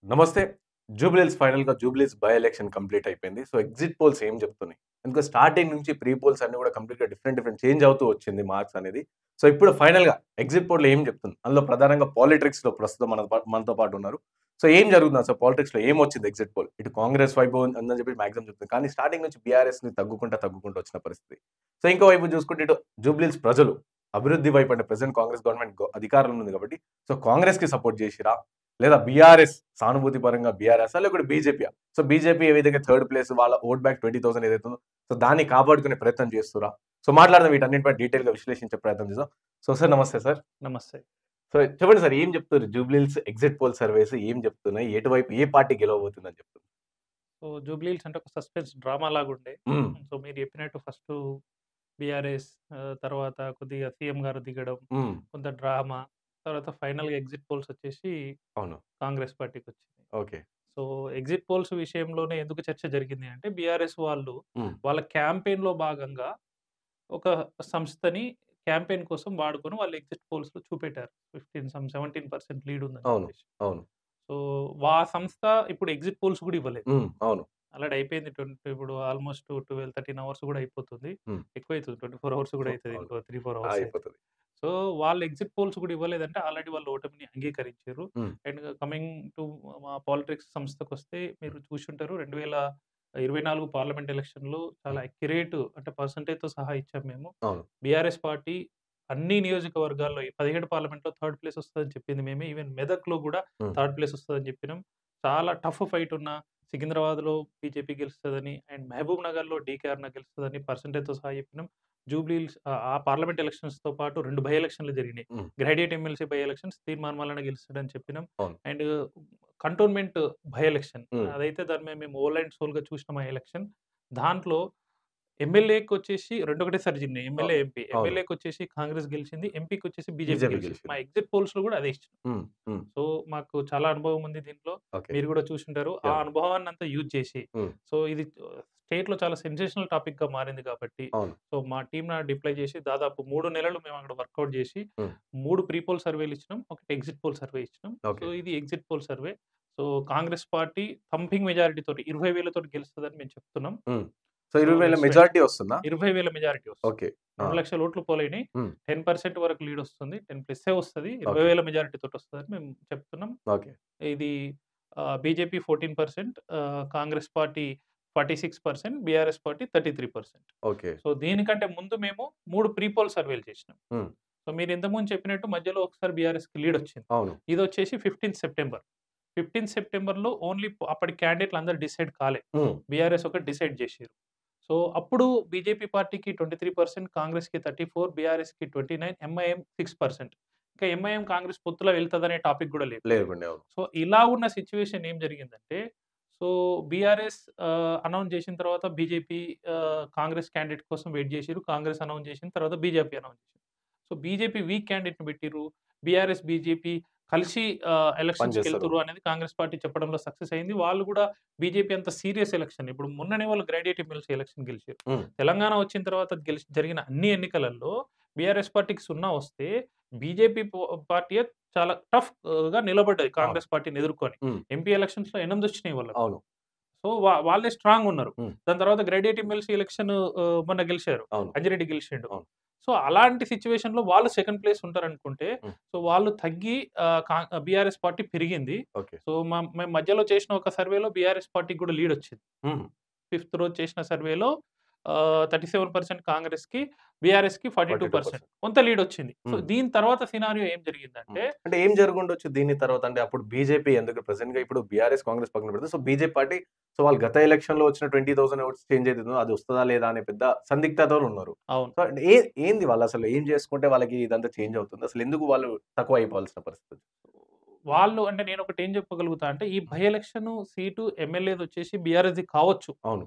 నమస్తే. జూబ్లీహిల్స్ ఫైనల్‌గా Jubilee Hills by election complete అయిపోయింది. సో, ఎగ్జిట్ పోల్స్ ఏం చెప్తున్నాయి? ఎందుకంటే స్టార్టింగ్ నుంచి ప్రీ పోల్స్ అన్నీ కూడా కంప్లీట్‌గా డిఫరెంట్ చేంజ్ అవుతూ వచ్చింది మార్క్స్ అనేది. సో, ఇప్పుడు ఫైనల్‌గా ఎగ్జిట్ పోల్‌లో ఏం చెప్తుంది? అందులో ప్రధానంగా పాలిటిక్స్‌లో ప్రస్తుతం మనతో పాటు ఉన్నారు. సో, ఏం జరుగుతుంది అసలు పాలిటిక్స్‌లో ఏమొచ్చింది ఎగ్జిట్ పోల్? ఇటు కాంగ్రెస్ వైపు ఉందని చెప్పి మాక్సిమం చెప్తుంది. కానీ స్టార్టింగ్ నుంచి బీఆర్ఎస్‌ని తగ్గుకుంటూ వచ్చిన పరిస్థితి. సో, ఇంకో వైపు చూసుకుంటే ఇటు జూబ్లీహిల్స్ ప్రజలు అభివృద్ధి వైపు అంటే ప్రెజెంట్ కాంగ్రెస్ గవర్నమెంట్ అధికారంలో ఉంది కాబట్టి సో, కాంగ్రెస్‌కి సపోర్ట్ చేసిర్రా? లేదా బీఆర్ఎస్ సానుభూతి పరంగా బీఆర్ఎస్సా? లేకపోతే బీజేపీయా? సో, బీజేపీ ఏ విధంగా థర్డ్ ప్లేస్ వాళ్ళ ఓట్ బ్యాంక్ 20,000 ఏదైతే ఉందో, సో, దాన్ని కాపాడుకునే ప్రయత్నం చేస్తుర్రా? సో, మాట్లాడదాం వీటన్నిటిపై డీటెయిల్‌గా విశ్లేషించే ప్రయత్నం చేద్దాం. సో, సార్ నమస్తే సార్. నమస్తే. సో, చెప్పండి సార్ ఏం చెప్తుర్రు? జూబ్లీహిల్స్ ఎగ్జిట్ పోల్ సర్వేస్ ఏం చెప్తున్నాయి? ఎటువైపు ఏ పార్టీ గెలవబోతుందని చెప్తుంది? సో, 'జూబ్లీహిల్స్' అంటే ఒక సస్పెన్స్ డ్రామా లాగుండే. హ్మ్. సో, మీరు చెప్పినట్టు ఫస్టు బీఆర్ఎస్, తర్వాత కొద్దిగా సీఎం గారు దిగడం, హ్మ్. కొంత డ్రామా, తర్వాత ఫైనల్‌గా ఎగ్జిట్ పోల్స్ వచ్చేసి అవును. కాంగ్రెస్ పార్టీకొచ్చింది. ఓకే. సో, ఎగ్జిట్ పోల్స్ విషయంలోనే ఎందుకు చర్చ జరిగింది అంటే, బీఆర్ఎస్ వాళ్ళు హ్మ్. వాళ్ళ క్యాంపెయిన్‌లో భాగంగా ఒక సంస్థని క్యాంపెయిన్ కోసం వాడుకొని వాళ్ళు ఎగ్జిట్ పోల్స్‌లో చూపెట్టారు. 17% లీడ్ ఉందని అవును. చెప్పేసి. అవును. సో, సంస్థ ఇప్పుడు ఎగ్జిట్ పోల్స్ కూడా ఇవ్వలేదు. హ్మ్. అవును. ఆల్రెడీ అయిపోయింది. ఇప్పుడు ఆల్‌మోస్ట్ 12, 13 అవర్స్ గూడా అయిపోతుంది. హ్మ్. ఎక్కువైతుంది. 24 అవర్స్ గూడా అయితది. అవును. ఇంకో 3, 4 ఆ! అవర్స్ అయితే. అయిపోతది. సో, వాళ్ళు ఎగ్జిట్ పోల్స్ గూడా ఇవ్వలేదంటే ఆల్రెడీ వాళ్ళు ఓటమిని అంగీకరించిర్రు. హ్మ్. అండ్ కమింగ్ టు మా పాలిటిక్స్ సంస్థకొస్తే మీరు చూసుంటారు. 2024 పార్లమెంట్ ఎలక్షన్‌లో చాలా హ్మ్. అక్యురేట్ అంటే పర్సెంటేజ్‌తో సహా ఇచ్చాం మేము. అవును. బీఆర్ఎస్ పార్టీ అన్ని నియోజకవర్గాల్లో ఈ 17 పార్లమెంట్‌లో థర్డ్ ప్లేస్ వస్తదని చెప్పింది మేమే. ఈవెన్ మెదక్‌లో గూడా హ్మ్. థర్డ్ ప్లేస్ వస్తదని చెప్పినాం. చాలా టఫ్ ఫైట్ ఉన్న సికింద్రాబాద్‌లో బీజేపీ గెలుస్తదని అండ్ మహబూబ్ నగర్‌లో డీకే అరుణ గెలుస్తదని పర్సెంటేజ్‌తో సహా చెప్పినాం. ఆ పార్లమెంట్ ఎలక్షన్స్‌తో పాటు 2 బై ఎలక్షన్‌లు జరిగినాయి. హ్మ్. గ్రాడ్యుయేట్ ఎమ్మెల్సీ బై ఎలక్షన్స్ తీర్మాన్ మల్లన్న గెలుస్తాడని చెప్పినాం. అవును. అండ్ కంటోన్మెంట్ బై ఎలక్షన్ హ్మ్. అదైతే దాని మీద మేము హోల్ అండ్ సోల్‌గా చూసినాం ఆ ఎలక్షన్. దాంట్లో ఎమ్మెల్యేకొచ్చేసి 2 ఒకటేసారి జరిగినాయి. ఎమ్మెల్యే, అవును. ఎంపీ. అవును. ఎమ్మెల్యేకొచ్చేసి కాంగ్రెస్ గెలిచింది. ఎంపీకొచ్చేసి బీజేపీ బీజేపీ గెలిచింది. మా గెలిచింది. ఎగ్జిట్ పోల్స్‌లో గూడా అదే ఇచ్చినాం. హ్మ్. హ్మ్. సో, మాకు చాలా అనుభవం ఉంది దీంట్లో. ఓకే. మీరు గూడా చూసుంటారు. ఆ యాహ్! అనుభవాన్నంతా యూజ్ చేసి, హ్మ్. సో, ఇది స్టేట్‌లో చాలా సెన్సేషనల్ టాపిక్‌గా మారింది కాబట్టి, అవును. సో, మా టీమ్‌ని డిప్లాయ్ చేసి దాదాపు 3 నెలలు మేము అక్కడ వర్కౌట్ జేసి, హ్మ్. 3 ప్రీ పోల్ సర్వేలు ఇచ్చినాం. ఒకటి ఎగ్జిట్ పోల్ సర్వే ఇచ్చినాం. So, okay. ఇది exit poll survey. So, Congress party thumping majority తోటి 20,000 తోటి గెలుస్తదని మేము చెప్తున్నాం. హ్మ్. So, so, 20,000 let's wait. Majority వస్తుందా? 20,000 మెజారిటీ వస్తుంది. ఓకే. ఆ! 2,00,000 ఓట్లు పోలైనయి. హ్మ్. 10% వరకు లీడొస్తుంది. 10 ప్లస్సే వస్తది. ఓకే. 20,000 మెజారిటీ తోటొస్తదని మేము చెప్తున్నాం. ఓకే. ఇది BJP 14%, Congress party 46%, BRS party 33%. Okay. So, దీనికంటే ముందు మేము 3 ప్రీ పోల్ సర్వేలు చేసినాం. హ్మ్. సో, మీరు ఇంతకుముందు చెప్పినట్టు మధ్యలో ఒకసారి బీఆర్ఎస్‌కి లీడొచ్చింది. అవును. ఇదొచ్చేసి 15థ్ సెప్టెంబర్. 15థ్ సెప్టెంబర్‌లో ఓన్లీ అప్పటి క్యాండిడేట్‌లు అందరూ డిసైడ్ కాలే. హ్మ్. బీఆర్ఎస్ ఒకటి డిసైడ్ జేషిర్రు. సో, అప్పుడు బీజేపీ పార్టీకి 23%, కాంగ్రెస్‌కి 34, బీఆర్ఎస్‌కి 29, ఎంఐఎం 6%. ఇంకా ఎంఐఎం, కాంగ్రెస్ పొత్తులో వెళ్తదనే టాపిక్ గూడా లేదు. లేకుండే. అవును. సో, ఇలా ఉన్న సిట్యుయేషన్ ఏం జరిగిందంటే, సో, బీఆర్ఎస్ అనౌన్స్ చేసిన తర్వాత బీజేపీ కాంగ్రెస్ క్యాండిడేట్ కోసం వెయిట్ జేషిర్రు. కాంగ్రెస్ అనౌన్స్ చేసిన తర్వాత బీజేపీ అనౌన్స్ చేసింది. సో, బీజేపీ వీక్ క్యాండిడేట్‌ని పెట్టిర్రు. బీఆర్ఎస్, బీజేపీ కలిసి పని చేస్తారు. ఎలక్షన్స్‌కెళ్తుర్రు అనేది కాంగ్రెస్ పార్టీ చెప్పడంలో సక్సెస్ అయింది. వాళ్ళు గూడా బీజేపీ అంత సీరియస్ ఎలక్షన్ ఇప్పుడు మొన్ననే వాళ్ళు గ్రాడ్యుయేట్ ఎమ్మెల్సీ ఎలక్షన్ గెలిచారు. హ్మ్. తెలంగాణ వచ్చిన తర్వాత జరిగిన అన్ని ఎన్నికలలో బీఆర్ఎస్ పార్టీకి 0 వస్తే బీజేపీ పార్టీయే చాలా టఫ్‌గా నిలబడ్డది అవును. కాంగ్రెస్ పార్టీని ఎదుర్కొని. హ్మ్. ఎంపీ ఎలక్షన్స్‌లో 8 వచ్చినాయి వాళ్ళకు. అవును. సో, వాళ్ళే స్ట్రాంగ్ ఉన్నారు. హ్మ్. దాని తర్వాత గ్రాడ్యుయేట్ ఎమ్మెల్సీ ఎలక్షన్ మొన్న గెలిచారు. అవును. అంజిరెడ్డి గెలిచిండు. అవును. సో, అలాంటి సిట్యుయేషన్‌లో వాళ్ళు సెకండ్ ప్లేస్ ఉంటారనుకుంటే, హ్మ్. సో, వాళ్ళు తగ్గి బీఆర్ఎస్ పార్టీ పెరిగింది. ఓకే. సో, మేము మధ్యలో చేసిన ఒక సర్వేలో బీఆర్ఎస్ పార్టీకి గూడా లీడొచ్చింది. హ్మ్. ఫిఫ్త్ రోజు చేసిన సర్వేలో 37% కాంగ్రెస్‌కి, బీఆర్ఎస్‌కి 42% 42%. కొంత లీడొచ్చింది. సో, హ్మ్. దీని తర్వాత సినారియో ఏం హ్మ్. జరిగిందంటే, అంటే ఏం జరుగుండొచ్చు దీని తర్వాత? అంటే అప్పుడు బీజేపీ ఎందుకు ప్రెజెంట్‌గా ఇప్పుడు బీఆర్ఎస్, కాంగ్రెస్ పక్కన పెడితే సో, బీజేపీ పార్టీ సో, వాళ్ళు గత ఎలక్షన్‌లో వచ్చిన 20,000 ఓట్స్ చేంజ్ ఏదైతుందో అది వస్తదా లేదా అనే పెద్ద సందిగ్ధతలో ఉన్నారు. అవును. సో, అంటే ఏంది వాళ్ళసలు ఏం చేసుకుంటే వాళ్ళకి ఇదంతా చేంజ్ అవుతుంది? అసలెందుకు వాళ్ళు తక్కువ అయిపోవాల్సిన పరిస్థితి? వాళ్ళు అంటే నేనొకటి ఏం చెప్పగలుగుతా అంటే, ఈ బై హ్మ్. ఎలక్షన్ సీటు ఎమ్మెల్యేదొచ్చేసి బీఆర్ఎస్‌ది కావచ్చు. అవును.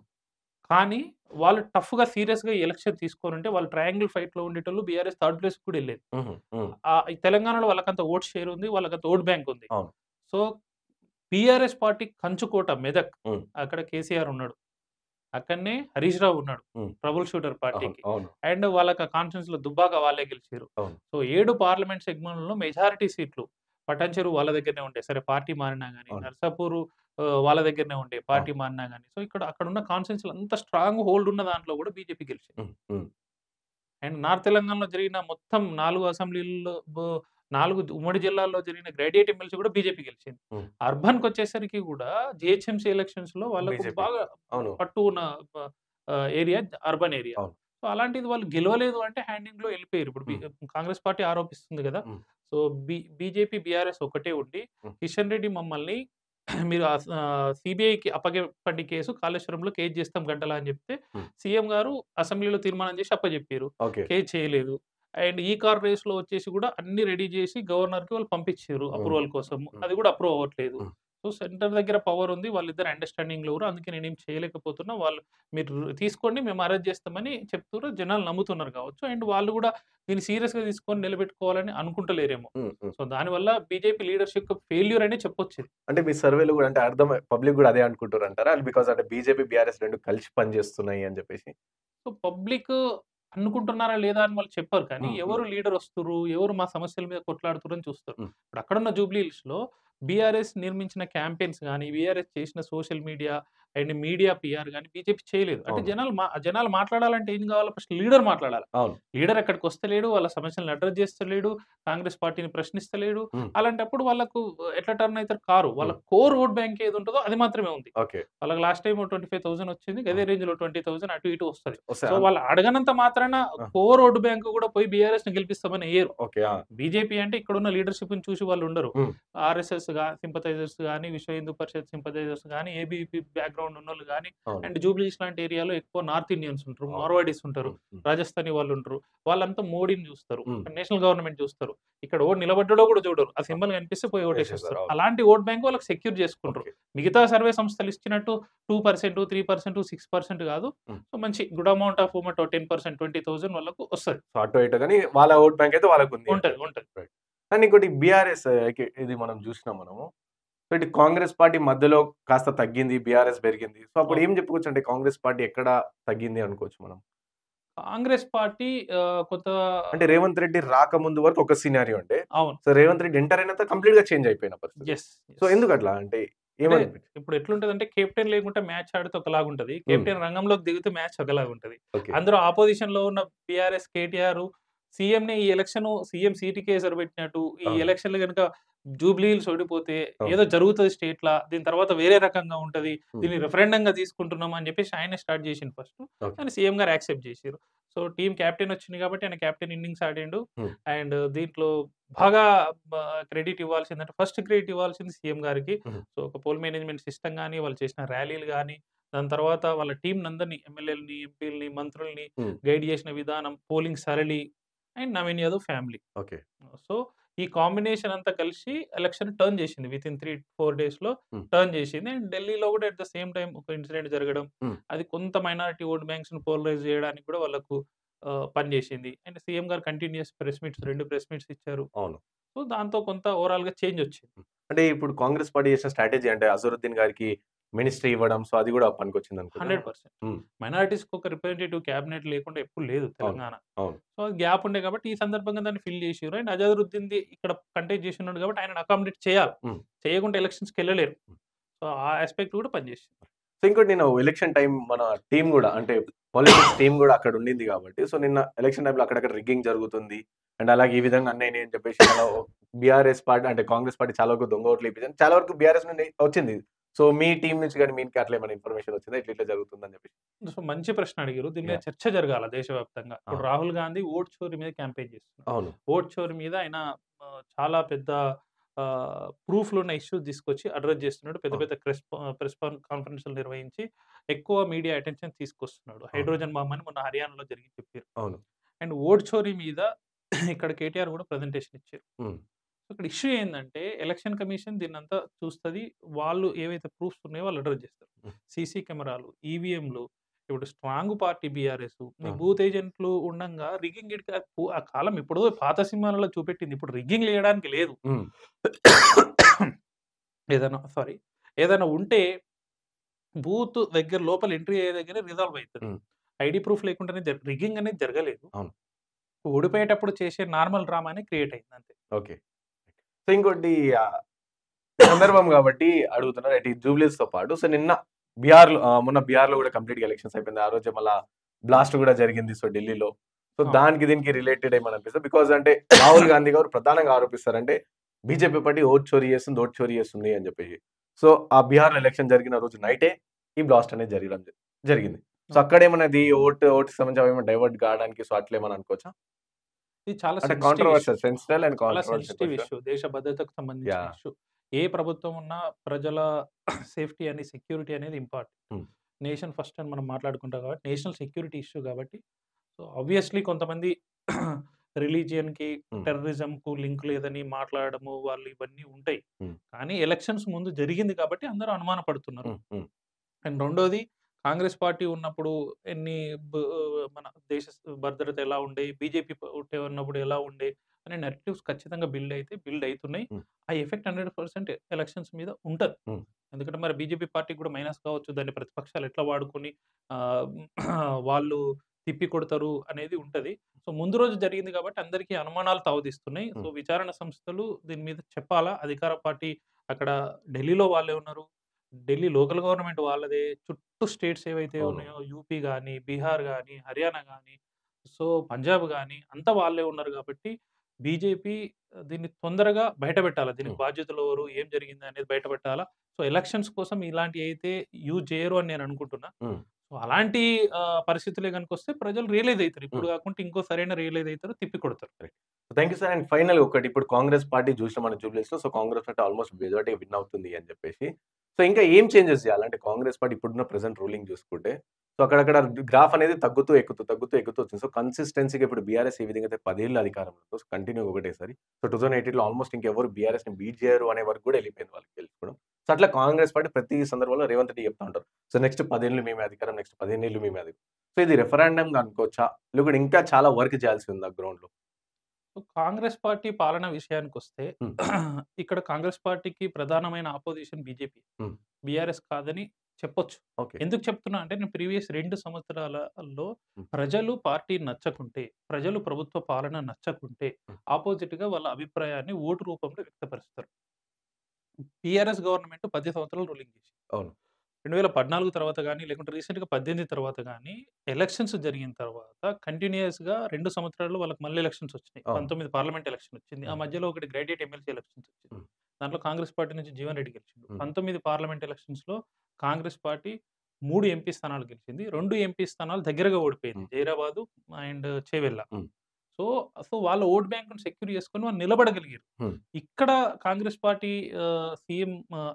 కానీ వాళ్ళు టఫ్‌గా సీరియస్‌గా ఈ ఎలక్షన్ తీసుకోనుంటే వాళ్ళు ట్రయాంగిల్ ఫైట్‌లో ఉండేటోళ్ళు బీఆర్ఎస్ థర్డ్ ప్లేస్‌కి కూడా ఎళ్ళేది. హుహు. హ్మ్. ఈ తెలంగాణలో వాళ్ళకంత ఓట్ షేర్ ఉంది. వాళ్ళకంత ఓట్ బ్యాంక్ ఉంది. అవును. సో, బీఆర్ఎస్ పార్టీ కంచుకోట మెదక్. హ్మ్. అక్కడ కేసీఆర్ ఉన్నాడు. అక్కడనే హరీష్ రావు ఉన్నాడు. హ్మ్. ట్రబుల్ షూటర్ అవును. పార్టీకి. అవును. అండ్ వాళ్ళకి ఆ కాన్ఫరెన్స్‌లో దుబ్బాక వాళ్ళే గెలిచిర్రు. అవును. సో, 7 పార్లమెంట్ సెగ్మెంట్‌లలో మెజారిటీ సీట్లు పటాన్చెరు వాళ్ళ దగ్గరనే ఉండే. సరే పార్టీ మారినా గాని, అవును. నర్సాపూరు వాళ్ళ దగ్గరనే ఉండే అవును. పార్టీ మారినా గాని. సో, అక్కడున్న కాన్స్టిట్యున్సీ‌లో అంత స్ట్రాంగ్ హోల్డ్ ఉన్న దాంట్లో కూడా బీజేపీ గెలిచింది. హ్మ్. హ్మ్. అండ్ నార్త్ తెలంగాణలో జరిగిన మొత్తం 4 అసెంబ్లీల్లో 4 ఉమ్మడి జిల్లాల్లో జరిగిన గ్రేడియేట్ ఎమ్మెల్సీ కూడా బీజేపీ గెలిచింది. హ్మ్. అర్బన్‌కొచ్చేసరికి కూడా జీహెచ్ఎంసీ ఎలక్షన్స్‌లో వాళ్ళకు బీజేపీ. బాగా అవును. పట్టు ఉన్న ప ఏరియా అర్బన్ ఏరియా. అవును. సో, అలాంటిది వాళ్ళు గెలవలేదు అంటే హ్యాండింగ్‌లో ఎళ్ళిపోయారు. ఇప్పుడు హ్మ్. కాంగ్రెస్ పార్టీ ఆరోపిస్తుంది గదా! హ్మ్. సో, బీజేపీ, బీఆర్ఎస్ ఒకటే ఉండి హ్మ్. కిషన్ రెడ్డి మమ్మల్ని మీరు సీబీఐకి అప్పగెప్పండి కేసు కాళేశ్వరంలో కేస్ చేస్తాం గంటలా అని చెప్తే హ్మ్. సీఎం గారు అసెంబ్లీలో తీర్మానం చేసి అప్పజెప్పారు. ఓకే. కేస్ చేయలేదు. అండ్ ఈ కార్ రేస్‌లో వచ్చేసి కూడా అన్నీ రెడీ చేసి గవర్నర్‌కి వాళ్ళు పంపించారు హ్మ్. అప్రూవల్ కోసం. హ్మ్. అది కూడా అప్రూవ్ అవ్వట్లేదు. హ్మ్. సో, సెంటర్ దగ్గర పవర్ ఉంది. వాళ్ళిద్దరు అండర్‌స్టాండింగ్‌లో ఉర్రు. అందుకే నేనేం చేయలేకపోతున్నా. వాళ్ళు మీరు తీసుకోండి మేము అరెస్ట్ చేస్తామని చెప్తుర్రు. జనాలు నమ్ముతున్నారు కావచ్చు. అండ్ వాళ్ళు కూడా దీన్ని సీరియస్‌గా తీసుకొని నిలబెట్టుకోవాలని అనుకుంటలేరేమో. హ్మ్. హ్మ్. సో, దానివల్ల బీజేపీ లీడర్‌షిప్ ఫెయిల్యూర్ అనే చెప్పొచ్చిది. అంటే మీ సర్వేలో గూడా అంటే పబ్లిక్ గూడా అదే అనుకుంటుర్రంటారా? బికాజ్ అంటే బీజేపీ, బీఆర్ఎస్ 2 కలిసి పనిచేస్తున్నాయి అని జెప్పేసి. సో, పబ్లిక్ అనుకుంటున్నారా లేదా అని వాళ్ళు చెప్పరు కానీ, హ్మ్. హ్మ్. ఎవరు లీడర్ వస్తుర్రు, ఎవరు మా సమస్యల మీద కొట్లాడుతుర్రు అని చూస్తారు. హ్మ్. ఇప్పుడు అక్కడున్న జూబ్లీ హిల్స్‌లో బీఆర్ఎస్ నిర్మించిన క్యాంపెయిన్స్ గాని, బీఆర్ఎస్ చేసిన social media and media PR గాని బీజేపీ చేయలేదు. అంటే అవును. జనాలు మాట్లాడాలంటే ఏం కావాలి ఫస్ట్ లీడర్ మాట్లాడాలి. అవును. లీడర్ అక్కడికొస్తలేడు, వాళ్ళ సమస్యలను అడ్రెస్ చేస్తలేడు, కాంగ్రెస్ పార్టీని ప్రశ్నిస్తలేడు. హ్మ్. అలాంటప్పుడు వాళ్ళకు ఎట్లా టర్న్ అయితారు కారు. వాళ్ళ హ్మ్. కోర్ ఓట్ బ్యాంక్ ఏది ఉంటదో అది మాత్రమే ఉంది. ఓకే. వాళ్ళకి లాస్ట్ టైమ్ 25,000 వచ్చింది. గదే హ్మ్. రేంజ్‌లో 20,000 అటు ఇటు వస్తది. వస్తాయి. సో, వాళ్ళు అడగనంత మాత్రాన ఆ! కోర్ ఓట్ బ్యాంక్ కూడా పోయి బీఆర్ఎస్‌ని గెలిపిస్తామని ఎయ్యరు. ఓకే. ఆ! బీజేపీ అంటే ఇక్కడున్న లీడర్‌షిప్‌ని చూసి వాళ్ళుండరు. హ్మ్. సింపథైజర్స్ గాని, విశ్వ హిందూ పరిషత్ సింపథైజర్స్ గాని, ఏబీవీపీ బ్యాక్‌గ్రౌండ్ ఉన్నోళ్ళు గాని, అవును. అండ్ జూబ్లీ హిల్స్ లాంటి ఏరియాలో ఎక్కువ నార్త్ ఇండియన్స్ ఉంటారు. అవును. మార్వాడీస్ ఉంటారు. హ్మ్. హ్మ్. రాజస్థానీ వాళ్ళుంటరు. వాళ్ళంతా మోడీని చూస్తారు. హ్మ్. అక్కడ నేషనల్ గవర్నమెంట్ చూస్తారు. ఇక్కడ ఓడు నిలబడ్డాడో కూడా చూడరు. ఆ ఆ! సింబల్ కనిపిస్తే పోయి ఏసేసారు. ఓటేసేస్తారు. అవును. అలాంటి ఓట్ బ్యాంక్ వాళ్ళకి సెక్యూర్ చేసుకుంటరు. ఓకే. మిగతా సర్వే సంస్థలు ఇచ్చినట్టు 2%, 3%, 6% కాదు. హ్మ్. సో, మంచి గుడ్ అమౌంట్ ఆఫ్ 10%, 20,000 వాళ్ళకు వస్తది. సో, అటో ఇటో గాని వాళ్ళ ఓట్ బ్యాంక్ అయితే వాళ్ళకుంది అని ఉంటది. జెప్పారు. ఉంటది. రైట్. అండ్ ఇంకోటి బీఆర్ఎస్ ఇది మనం జూసినాం మనము. సో, ఇటు కాంగ్రెస్ పార్టీ మధ్యలో కాస్త తగ్గింది. బీఆర్ఎస్ పెరిగింది. సో, అప్పుడు అవును. ఏం జెప్పుకోవచ్చంటే కాంగ్రెస్ పార్టీ ఎక్కడ తగ్గింది అనుకోవచ్చు మనం? కాంగ్రెస్ పార్టీ కొంత అంటే రేవంత్ రెడ్డి రాకముందు వరకు ఒక సినారియో ఉండే. అవును. సో, రేవంత్ రెడ్డి ఎంటర్ అయిన తర్వాత కంప్లీట్‌గా చేంజ్ అయిపోయిన పరిస్థితి. యెస్. So, yes. ఎందుకట్లా? అంటే అంటే ఏమనిపించింది? ఇప్పుడు ఎట్లుంటదంటే కెప్టెన్ లేకుంటే మ్యాచ్ ఆడితే ఒకలాగుంటది. హ్మ్. కెప్టెన్ రంగంలోకి దిగితే మ్యాచ్ ఒకలాగుంటది. ఓకే. అందులో అపోజిషన్‌లో ఉన్న బీఆర్ఎస్, కేటీఆర్ సీఎంని ఈ ఎలక్షను సీఎం సీటుకే ఎసరుపెట్టినట్టు ఈ అవును. ఎలక్షన్‌లో గనుక జూబ్లీ హిల్స్ ఓడిపోతే అవును. ఏదో జరుగుతది స్టేట్‌ల. దీని తర్వాత వేరే రకంగా ఉంటది. హ్మ్. దీన్ని రిఫరెండంగా తీసుకుంటున్నాం అని చెప్పేసి ఆయనే స్టార్ట్ చేసిండు ఫస్ట్. ఓకే. కానీ సీఎం గారు యాక్సెప్ట్ చేసిర్రు. సో, టీమ్ కెప్టెన్ వచ్చింది కాబట్టి ఆయన కెప్టెన్ ఇన్నింగ్స్ ఆడిండు. హ్మ్. అండ్ దీంట్లో బాగా బ క్రెడిట్ ఇవ్వాల్సిందంటే ఫస్ట్ క్రెడిట్ ఇవ్వాల్సింది సీఎం గారికి. హుహు. సో, ఒక పోల్ మేనేజ్‌మెంట్ సిస్టమ్ గాని, వాళ్ళు చేసిన ర్యాలీలు గాని, దాని తర్వాత వాళ్ళ టీమ్‌నందరిని ఎమ్మెల్యేలని, ఎంపీలని, మంత్రుల్ని హ్మ్. గైడ్ చేసిన విధానం, పోలింగ్ సరళి and Naveen Yadav family. Okay. So, ఈ కాంబినేషన్ అంతా కలిసి ఎలక్షన్ టర్న్ చేసింది. వితిన్ 3, 4 డేస్‌లో హ్మ్. టర్న్ చేసింది. అండ్ ఢిల్లీలో కూడా అట్ ద సేమ్ టైమ్ ఒక ఇన్సిడెంట్ జరగడం. హ్మ్. అది కొంత మైనారిటీ ఓట్ బ్యాంక్స్‌ని పోలరైజ్ చేయడానికి కూడా వాళ్ళకు పనిచేసింది. అండ్ సీఎం గారు continuous press meets 2 press meets ఇచ్చారు. అవును. సో, దాంతో కొంత ఓవరాల్‌గా చేంజ్ వచ్చింది. హ్మ్. అంటే ఇప్పుడు కాంగ్రెస్ పార్టీ చేసిన స్ట్రాటజీ అంటే అజరుద్దీన్ గారికి మినిస్ట్రీ ఇవ్వడం. సో, అది గూడా పనికొచ్చిందనుకుంటా. 100%. హ్మ్. మైనారిటీస్‌కి ఒక రిప్రజెంటేటివ్ క్యాబినెట్ లేకుండా ఎప్పుడు లేదు అవును. తెలంగాణ. అవును. సో, అది గ్యాప్ ఉండే కాబట్టి ఈ సందర్భంగా దాన్ని ఫిల్ చేసిర్రు. అండ్ అజరుద్దీన్‌ది ఇక్కడ కంటెస్ట్ చేస్తున్నాడు కాబట్టి ఆయనను అకామిడేట్ చేయాలి. హ్మ్. చేయకుంటే ఎలక్షన్స్‌కెళ్ళలేరు. హ్మ్. సో, ఆ యాస్పెక్ట్ కూడా పనిచేసింది. సో, ఇంకోటి నేను ఎలక్షన్ టైమ్ మన టీమ్ గూడా అంటే పాలిటిక్స్ టీమ్ గూడా అక్కడ ఉండింది గాబట్టి, సో, నిన్న ఎలక్షన్ టైమ్‌లో అక్కడక్కడ రిగ్గింగ్ జరుగుతుంది. అండ్ అలాగే ఈ విధంగా అన్నయినయి అని చెప్పేసి మళ్ళా బీఆర్ఎస్ పార్టీ అంటే కాంగ్రెస్ పార్టీ చాలా వరకు దొంగ ఓట్లు ఏపించింది. చాలా వరకు బీఆర్ఎస్ నుండి వచ్చింది. సో, మీ టీమ్ నుంచి గాని మీకు అట్లా ఏమైనా ఇన్ఫర్మేషన్ వచ్చిందా? ఇట్లా ఇట్లా జరుగుతుందని చెప్పేసి? సో, మంచి ప్రశ్న అడిగిర్రు. దీని మీద యాహ్! చర్చ జరగాల దేశవ్యాప్తంగా. ఆ! ఇప్పుడు రాహుల్ గాంధీ ఓట్ చోరీ మీద క్యాంపెయిన్ చేస్తున్నాడు. అవును. ఓట్ చోరీ మీద ఆయన చాలా పెద్ద ప్రూఫ్‌లున్న ఇష్యూస్ తీసుకొచ్చి అడ్రెస్ చేస్తున్నాడు. పెద్ద అవును. పెద్ద ప్రెస్ కాన్ఫరెన్స్‌లు నిర్వహించి ఎక్కువ మీడియా అటెన్షన్ తీసుకొస్తున్నాడు. అవును. హైడ్రోజన్ బాంబ్ అని మొన్న హర్యానాలో జరిగి చెప్పారు. అవును. అండ్ ఓట్ చోరీ మీద ఇక్కడ కేటీఆర్ కూడా ప్రజెంటేషన్ ఇచ్చారు. హ్మ్. ఇక్కడ ఇష్యూ ఏందంటే ఎలక్షన్ కమిషన్ దీన్నంతా చూస్తది. వాళ్ళు ఏవైతే ప్రూఫ్స్ ఉన్నాయో వాళ్ళు అడ్రెస్ చేస్తారు. హ్మ్. సీసీ కెమెరాలు, ఈవీఎంలు ఇప్పుడు స్ట్రాంగ్ పార్టీ బీఆర్ఎస్. నీ ఆ! బూత్ ఏజెంట్లు ఉండంగా రిగ్గింగ్ ఇటుక ఆ కాలం ఎప్పుడో పాత సినిమాలలో చూపెట్టింది. ఇప్పుడు రిగ్గింగ్ చేయడానికి లేదు. హ్మ్. సారీ. ఏదైనా ఉంటే బూత్ దగ్గర లోపల ఎంట్రీ అయ్యే దగ్గరే రిజాల్వ్ అయితది. హ్మ్. ఐడీ ప్రూఫ్ లేకుండానే రిగ్గింగ్ అనేది జరగలేదు. అవును. ఓడిపోయేటప్పుడు చేసే నార్మల్ డ్రామానే క్రియేట్ అయింది అంతే. ఓకే. సో ఇంకోటి సందర్భం కాబట్టి అడుగుతున్నారు. అంటే ఈ జూబ్లీస్‌తో పాటు సో నిన్న మొన్న బీహార్‌లో కూడా కంప్లీట్‌గా ఎలక్షన్స్ అయిపోయింది. ఆ రోజే మళ్ళా బ్లాస్ట్ కూడా జరిగింది. సో ఢిల్లీలో. సో అవును. దానికి దీనికి రిలేటెడ్ ఏమని అనిపిస్తది? బికాజ్ అంటే రాహుల్ గాంధీ గారు ప్రధానంగా ఆరోపిస్తారు. అంటే బీజేపీ పార్టీ ఓట్ చోరీ చేస్తుంది, ఓట్ చోరీ చేస్తుంది అని చెప్పేసి. సో ఆ బీహార్‌లో ఎలక్షన్ జరిగిన రోజు నైటే ఈ బ్లాస్ట్ అనేది జరిగింది. సో అవును. అక్కడేమన్నా అది ఓట్‌కి సంబంధించి అవేమన్నా డైవర్ట్ కావడానికి సో అట్లేమన్నా అనుకోవచ్చా? ఇది చాలా అంటే sensitive issue. Controversial, sensitive and చాలా కాంట్రోవర్షియల్ సెన్సిటివ్ క్వెషన్. ఇష్యూ. దేశ భద్రతకు సంబంధించిన యాహ్! ఇష్యూ. ఏ ప్రభుత్వం ఉన్నా ప్రజల సేఫ్టీ అని, సెక్యూరిటీ అనేది ఇంపార్టెంట్. హ్మ్. నేషన్ ఫస్ట్ అని మనం మాట్లాడుకుంటాం కాబట్టి, నేషనల్ సెక్యూరిటీ ఇష్యూ కాబట్టి, సో ఆబ్వియస్‌లీ కొంతమంది రిలీజియన్‌కి, హ్మ్. టెర్రరిజంకు లింక్ లేదని మాట్లాడడము, వాళ్ళు ఇవన్నీ ఉంటాయి. హ్మ్. కానీ ఎలక్షన్స్ ముందు జరిగింది కాబట్టి అందరూ అనుమానపడుతున్నారు. హ్మ్. హ్మ్. అండ్ రెండోది కాంగ్రెస్ పార్టీ ఉన్నప్పుడు ఎన్ని బ మన దేశ భద్రత ఎలా ఉండే, బీజేపీ ఉన్నప్పుడు ఎలా ఉండే అనే నరేటివ్స్ ఖచ్చితంగా బిల్డ్ అయితున్నాయి. హ్మ్. ఆ ఎఫెక్ట్ 100% ఎలక్షన్స్ మీద ఉంటది. హ్మ్. ఎందుకంటే మరి బీజేపీ పార్టీకి కూడా మైనస్ కావచ్చు. దాన్ని ప్రతిపక్షాలు ఎట్లా వాడుకొని ఆహ్, వాళ్ళు తిప్పికొడతారు అనేది ఉంటది. సో ముందు రోజు జరిగింది కాబట్టి అందరికీ అనుమానాలు తావుదిస్తున్నాయి. సో హ్మ్. విచారణ సంస్థలు దీని మీద చెప్పాలా? అధికార పార్టీ అక్కడ ఢిల్లీలో వాళ్ళే ఉన్నారు. ఢిల్లీ లోకల్ గవర్నమెంట్ వాళ్ళదే. చుట్టూ స్టేట్స్ ఏవైతే అవును. ఉన్నాయో యూపీ గాని, బీహార్ గాని, హర్యానా గాని, సో పంజాబ్ గాని అంతా వాళ్ళే ఉన్నారు కాబట్టి బీజేపీ దీన్ని తొందరగా బయటపెట్టాలా. దీనికి హ్మ్. బాధ్యతలెవరు? ఏం జరిగింది అనేది బయటపెట్టాలా. సో ఎలక్షన్స్ కోసం ఇలాంటియైతే యూజ్ చేయరు అని నేను అనుకుంటున్నా. హ్మ్. సో అలాంటి పరిస్థితులే గనుకొస్తే ప్రజలు రియలైజ్ అయితారు. ఇప్పుడు హ్మ్. కాకుంటే ఇంకో సరైన రియలైజ్ అయితారు. తిప్పికొడతారు. Right. Thank you sir. And ఫైనల్‌గా ఒకటి ఇప్పుడు కాంగ్రెస్ పార్టీ చూసినాం మనం జూబ్లీస్‌లో. So Congress party almost majority win అవుతుంది అని చెప్పేసి. సో ఇంకా ఏం చేంజెస్ చేయాలి? అంటే కాంగ్రెస్ పార్టీ ఇప్పుడున్న ప్రెజెంట్ రూలింగ్ చూసుకుంటే, సో అక్కడక్కడ గ్రాఫ్ అనేది తగ్గుతూ, ఎక్కుతూ, తగ్గుతూ, ఎక్కుతూ వచ్చింది. సో కన్సిస్టెన్సీ‌గా ఇప్పుడు బీఆర్ఎస్ ఏ విధంగా అయితే 10 ఏళ్ళు అధికారంలో ఉందో, సో కంటిన్యూ‌గా ఒకటేసారి. సో 2018లో ఆల్‌మోస్ట్ ఇంకెవరు బీఆర్ఎస్‌ని బీట్ చేయరు అనే వరకు కూడా వెళ్ళిపోయింది వాళ్ళకి గెలుచుకోవడం. సో అట్లా కాంగ్రెస్ పార్టీ ప్రతి సందర్భంలో రేవంత్ రెడ్డి చెప్తా ఉంటారు. సో నెక్స్ట్ 10 ఏళ్ళు మేమే అధికారం, నెక్స్ట్ 15 ఏళ్ళు మేమే అధికారం. సో ఇది రెఫరాండంగా అనుకోవచ్చా? లేకుంటే ఇంకా చాలా వర్క్ చేయాల్సి ఉందా గ్రౌండ్‌లో? సో, కాంగ్రెస్ పార్టీ పాలన విషయానికొస్తే హ్మ్. ఇక్కడ కాంగ్రెస్ పార్టీకి ప్రధానమైన అపోజిషన్ బీజేపీ. హ్మ్. బీఆర్ఎస్ కాదని చెప్పొచ్చు. ఓకే. ఎందుకు చెప్తున్నా అంటే నేను ప్రీవియస్ 2 సంవత్సరాలలో హ్మ్. ప్రజలు పార్టీ నచ్చకుంటే, ప్రజలు ప్రభుత్వ పాలన నచ్చకుంటే హ్మ్. ఆపోజిట్‌గా వాళ్ళ అభిప్రాయాన్ని ఓటు రూపంలో వ్యక్తపరుస్తారు. టీఆర్ఎస్ గవర్నమెంట్ 10 సంవత్సరాలు రూలింగ్ చేసింది. అవును. 2014 తర్వాత గాని, లేకుంటే రీసెంట్‌గా 18 తర్వాత గాని, ఎలక్షన్స్ జరిగిన తర్వాత కంటిన్యూయస్‌గా 2 సంవత్సరాల్లో వాళ్ళకి మళ్ళీ ఎలక్షన్స్ వచ్చినాయి. అవును. 19 పార్లమెంట్ ఎలక్షన్ వచ్చింది. ఆ హ్మ్. మధ్యలో ఒకటి గ్రాడ్యుయేట్ ఎమ్మెల్సీ ఎలక్షన్స్ వచ్చింది. హ్మ్. దాంట్లో కాంగ్రెస్ పార్టీ నుంచి జీవన్ రెడ్డి గెలిచిండు. హ్మ్. 19 పార్లమెంట్ ఎలక్షన్స్‌లో కాంగ్రెస్ పార్టీ 3 ఎంపీ స్థానాలు గెలిచింది. 2 ఎంపీ స్థానాలు దగ్గరగా ఓడిపోయింది. హ్మ్. జైరాబాదు అండ్ చేవెళ్ళ. హ్మ్. సో, వాళ్ళ ఓట్ బ్యాంక్‌ని సెక్యూర్ చేసుకొని వాళ్ళు నిలబడగలిగారు. హ్మ్. ఇక్కడ కాంగ్రెస్ పార్టీ సీఎం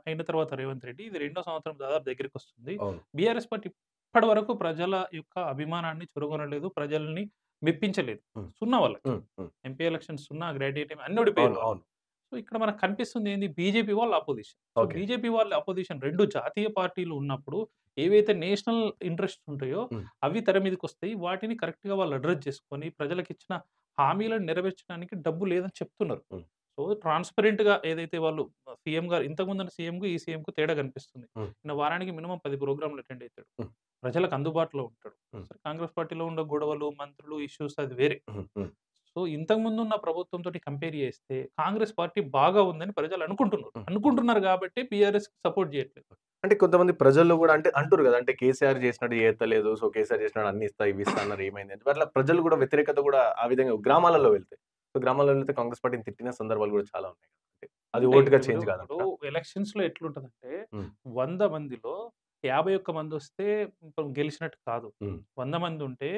అయిన తర్వాత రేవంత్ రెడ్డి ఇది రెండో సంవత్సరం దాదాపు దగ్గరికొస్తుంది. అవును. బీఆర్ఎస్ పార్టీ ఇప్పటి వరకు ప్రజల యొక్క అభిమానాన్ని చూరగొనలేదు. ప్రజల్ని మెప్పించలేదు. హ్మ్. సున్నా వాళ్ళకి. హ్మ్. హ్మ్. ఎంపీ ఎలక్షన్స్ సున్నా, గ్రాడ్యుయేట్ అన్ని ఓడిపోయారు అవును. వాళ్ళు. అవును. సో, ఇక్కడ మనకు కనిపిస్తుంది ఏంది బీజేపీ వాళ్ళ అపోజిషన్. So, okay. బీజేపీ వాళ్ళ అపోజిషన్ 2 జాతీయ పార్టీలు ఉన్నప్పుడు ఏవైతే నేషనల్ ఇంట్రెస్ట్స్ ఉంటాయో హ్మ్. అవి తెర మీదకొస్తాయి. వాటిని కరెక్ట్‌గా వాళ్ళు అడ్రెస్ చేసుకొని ప్రజలకిచ్చిన హామీలను నెరవేర్చడానికి డబ్బు లేదని చెప్తున్నారు. హ్మ్. సో, ట్రాన్స్‌పరెంట్‌గా ఏదైతే వాళ్ళు సీఎం గారు ఇంతకుముందున్న సీఎంకు, ఈ సీఎంకు తేడా కనిపిస్తుంది. హ్మ్. ఈయన వారానికి మినిమమ్ 10 ప్రోగ్రామ్‌లు అటెండ్ అయితాడు. హ్మ్. ప్రజలకు అందుబాటులో ఉంటాడు. హ్మ్. సరే కాంగ్రెస్ పార్టీలో ఉండే గొడవలు, మంత్రులు, ఇష్యూస్ అది వేరే. హ్మ్. హ్మ్. సో, ఇంతకుముందున్న ప్రభుత్వంతోటి కంపేర్ చేస్తే కాంగ్రెస్ పార్టీ బాగా ఉందని ప్రజలు అనుకుంటున్నారు. హ్మ్. అనుకుంటున్నారు గాబట్టే బీఆర్ఎస్‌కి సపోర్ట్ జేయట్లేదు. అంటే కొంతమంది ప్రజల్లో గూడా అంటే అంటుర్రు గదా! అంటే కేసీఆర్ చేసినట్టు చేత్తలేదు. సో, కేసీఆర్ చేసినాడు అన్ని ఇస్తా, ఇవి ఇస్తా అన్నారు ఏమైంది అని చెప్పి అట్లా ప్రజలు గూడా వ్యతిరేకత గూడా ఆ విధంగా గ్రామాలలో వెళ్తే. సో, గ్రామాలలో వెళ్తే కాంగ్రెస్ పార్టీని తిట్టిన సందర్భాలు గూడా చాలా ఉన్నాయి. అంటే అది ఉంటాయి. ఓట్‌గా ఇప్పుడు చేంజ్ ఇప్పుడు కాదంటారా? ఎలక్షన్స్‌లో ఎట్లుంటదంటే హ్మ్. 100 మందిలో 51 మందొస్తే గెలిచినట్టు కాదు. హ్మ్. 100 మందుంటే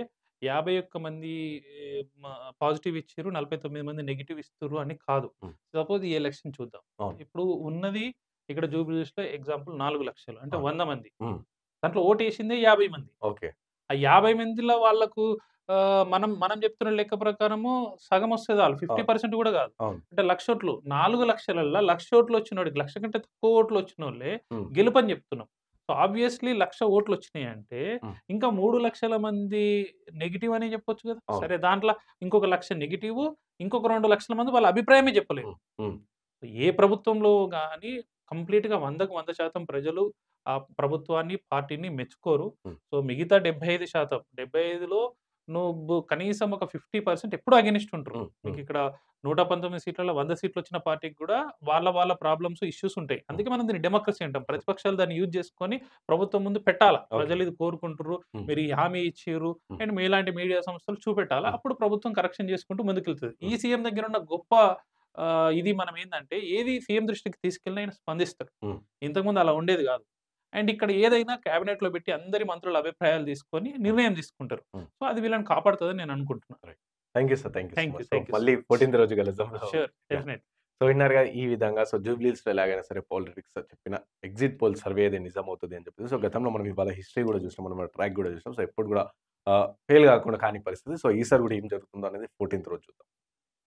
51 మంది మ పాజిటివ్ ఇచ్చిర్రు. 49 మంది నెగెటివ్ ఇస్తుర్రు అని కాదు. హ్మ్. సపోజ్ ఈ ఎలక్షన్ చూద్దాం. అవును. ఇప్పుడు ఉన్నది ఇక్కడ జూబ్లీహిల్స్‌లో ఎగ్జాంపుల్ 4,00,000 అంటే అవును. 100 మంది. హ్మ్. దాంట్లో ఓటేసిందే 50 మంది. ఓకే. ఆ 50 మందిలో వాళ్ళకు మనం మనం చెప్తున్న లెక్క ప్రకారము సగం వస్తే చాలు. అవును. 50% కూడా కాదు. అవును. అంటే 1,00,000 ఓట్లు. 4,00,000ల 1,00,000 ఓట్లు వచ్చినోడికి 1,00,000 కంటే తక్కువ ఓట్లు వచ్చినోళ్ళే హ్మ్. గెలుపని చెప్తున్నాం. సో, ఆబ్వియస్‌లీ 1,00,000 ఓట్లు వచ్చినాయంటే హ్మ్. ఇంకా 3,00,000 మంది నెగెటివ్ అనే చెప్పొచ్చు కదా! అవును. సరే దాంట్లో ఇంకొక 1,00,000 నెగెటివ్, ఇంకొక 2,00,000 మంది వాళ్ళ అభిప్రాయమే చెప్పలేదు. హ్మ్. హ్మ్. ఏ ప్రభుత్వంలో గాని కంప్లీట్‌గా 100కి 100% ప్రజలు ఆ ప్రభుత్వాన్ని, పార్టీని మెచ్చుకోరు. హ్మ్. సో, మిగతా 75% 75లో నువ్వు కనీసం ఒక 50% ఎప్పుడూ అగైనిస్ట్ ఉంటరు. హ్మ్. హ్మ్. మీకిక్కడ 119 సీట్లలో 100 సీట్లొచ్చిన పార్టీకి గూడా వాళ్ళ ప్రాబ్లమ్స్, ఇష్యూస్ ఉంటాయి. హ్మ్. అందుకే మనం దీన్ని డెమోక్రసీ అంటాం. హ్మ్. ప్రతిపక్షాలు దాన్ని యూజ్ చేసుకొని ప్రభుత్వం ముందు పెట్టాలా. ఓకే. ప్రజలు ఇది కోరుకుంటుర్రు. హ్మ్. మీరు ఈ హామీ ఇచ్చిర్రు. హ్మ్. అండ్ మీలాంటి మీడియా సంస్థలు చూపెట్టాలా. హ్మ్. అప్పుడు ప్రభుత్వం కరెక్షన్ చేసుకుంటూ ముందుకెళ్తది. ఈ హ్మ్. సీఎం దగ్గరున్న గొప్ప ఇది మనం ఏందంటే ఏది సీఎం దృష్టికి తీసుకెళ్ళినా ఆయన స్పందిస్తాడు. హ్మ్. ఇంతకుముందు అలా ఉండేది గాదు. అండ్ ఇక్కడ ఏదైనా క్యాబినెట్‌లో పెట్టి అందరి మంత్రుల అభిప్రాయాలు తీసుకొని హ్మ్. నిర్ణయం తీసుకుంటారు. హ్మ్. సో, అది వీళ్ళని కాపాడుతదని నేను అనుకుంటున్నా. Right. Thank you sir. Thank you so much. So thank you so మళ్ళీ మచ్. 14థ్ రోజు కలుద్దాం. So sure. Yeah! Definitely. So విన్నారుగా ఈ విధంగా సో జూబ్లీహిల్స్‌లో ఎలాగైనా సరే పాలిటిక్స్ చెప్పిన ఎగ్జిట్ పోల్ సర్వే అది నిజమవుతది అని చెప్పేసి. సో గతంలో మనం ఇవాళ హిస్టరీ గూడా చూసినాం. మనం ట్రాక్ గూడా చూసినాం. సో ఎప్పుడు గూడా ఫెయిల్ కాకుండా కాని పరిస్థితి. సో ఈసారి గూడా ఏం జరుగుతుందో అనేది 14థ్ రోజు చూద్దాం.